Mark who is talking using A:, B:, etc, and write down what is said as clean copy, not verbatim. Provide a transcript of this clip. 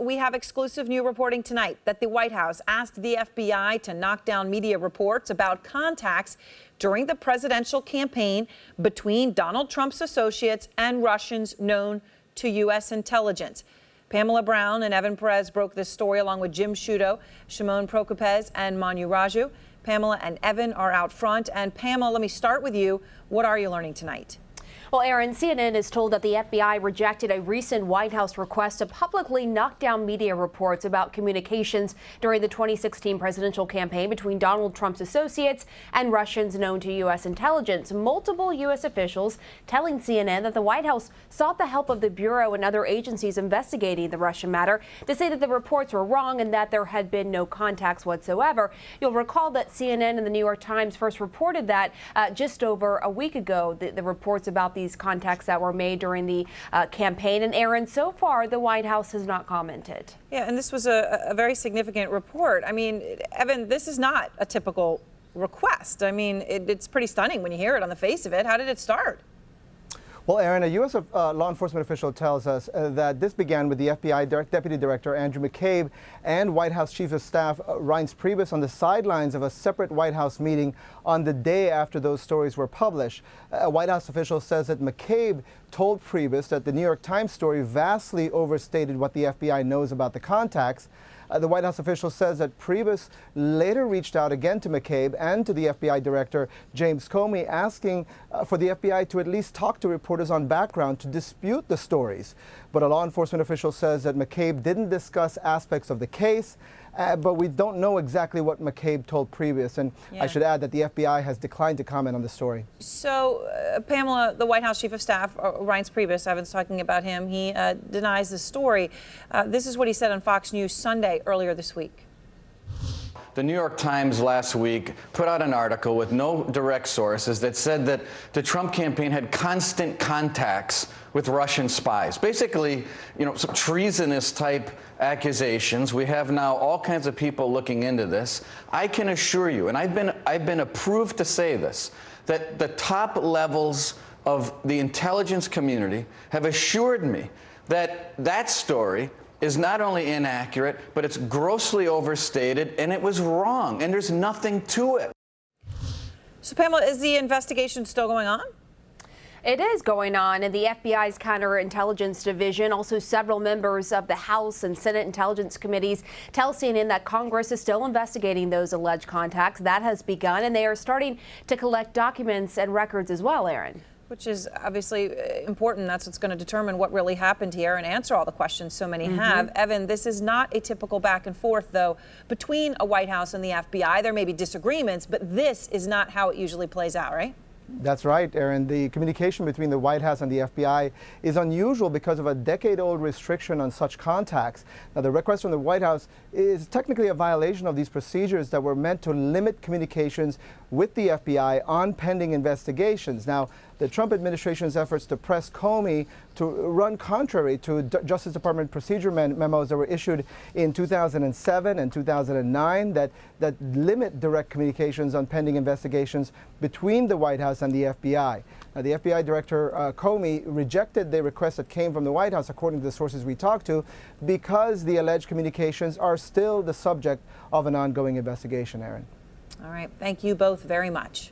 A: we have exclusive new reporting tonight that the White House asked the FBI to knock down media reports about contacts during the presidential campaign between Donald Trump's associates and Russians known to U.S. intelligence. Pamela Brown and Evan Perez broke this story along with Jim Sciutto, Shimon Prokupecz, and Manu Raju. Pamela and Evan are out front. And Pamela, let me start with you. What are you learning tonight?
B: Well, Aaron, CNN is told that the FBI rejected a recent White House request to publicly knock down media reports about communications during the 2016 presidential campaign between Donald Trump's associates and Russians known to U.S. intelligence. Multiple U.S. officials telling CNN that the White House sought the help of the Bureau and other agencies investigating the Russian matter to say that the reports were wrong and that there had been no contacts whatsoever. You'll recall that CNN and the New York Times first reported that just over a week ago, the reports about these contacts that were made during the campaign. And Aaron, so far, the White House has not commented.
A: Yeah, and this was a very significant report. I mean, Evan, this is not a typical request. I mean, it's pretty stunning when you hear it on the face of it. How did it start?
C: Well, Aaron, a U.S. law enforcement official tells us that this began with the FBI Deputy Director Andrew McCabe and White House Chief of Staff Reince Priebus on the sidelines of a separate White House meeting on the day after those stories were published. A White House official says that McCabe told Priebus that the New York Times story vastly overstated what the FBI knows about the contacts. The White House official says that Priebus later reached out again to McCabe and to the FBI Director James Comey, asking for the FBI to at least talk to reporters on background to dispute the stories. But a law enforcement official says that McCabe didn't discuss aspects of the case, but we don't know exactly what McCabe told Priebus. And I should add that the FBI has declined to comment on the story.
A: So, Pamela, the White House Chief of Staff, Reince Priebus, Evan's talking about him. He denies the story. This is what he said on Fox News Sunday earlier this week.
D: The New York Times last week put out an article with no direct sources that said that the Trump campaign had constant contacts with Russian spies. Basically, some treasonous type accusations. We have now all kinds of people looking into this. I can assure you, and I've been approved to say this, that the top levels of the intelligence community have assured me that that story is not only inaccurate, but it's grossly overstated, and it was wrong, and there's nothing to it.
A: So, Pamela, is the investigation still going on?
B: It is going on, and the FBI's counterintelligence division, also several members of the House and Senate Intelligence Committees, tell CNN that Congress is still investigating those alleged contacts. That has begun, and they are starting to collect documents and records as well, Aaron.
A: Which is obviously important. That's what's going to determine what really happened here and answer all the questions so many have. Evan, this is not a typical back and forth, though, between a White House and the FBI. There may be disagreements, but this is not how it usually plays out, right?
C: That's right, Aaron. The communication between the White House and the FBI is unusual because of a decade-old restriction on such contacts. Now, the request from the White House is technically a violation of these procedures that were meant to limit communications with the FBI on pending investigations. Now, the Trump administration's efforts to press Comey to run contrary to Justice Department procedure memos that were issued in 2007 and 2009 that limit direct communications on pending investigations between the White House and the FBI. Now, the FBI Director Comey rejected the request that came from the White House, according to the sources we talked to, because the alleged communications are still the subject of an ongoing investigation, Aaron.
A: All right. Thank you both very much.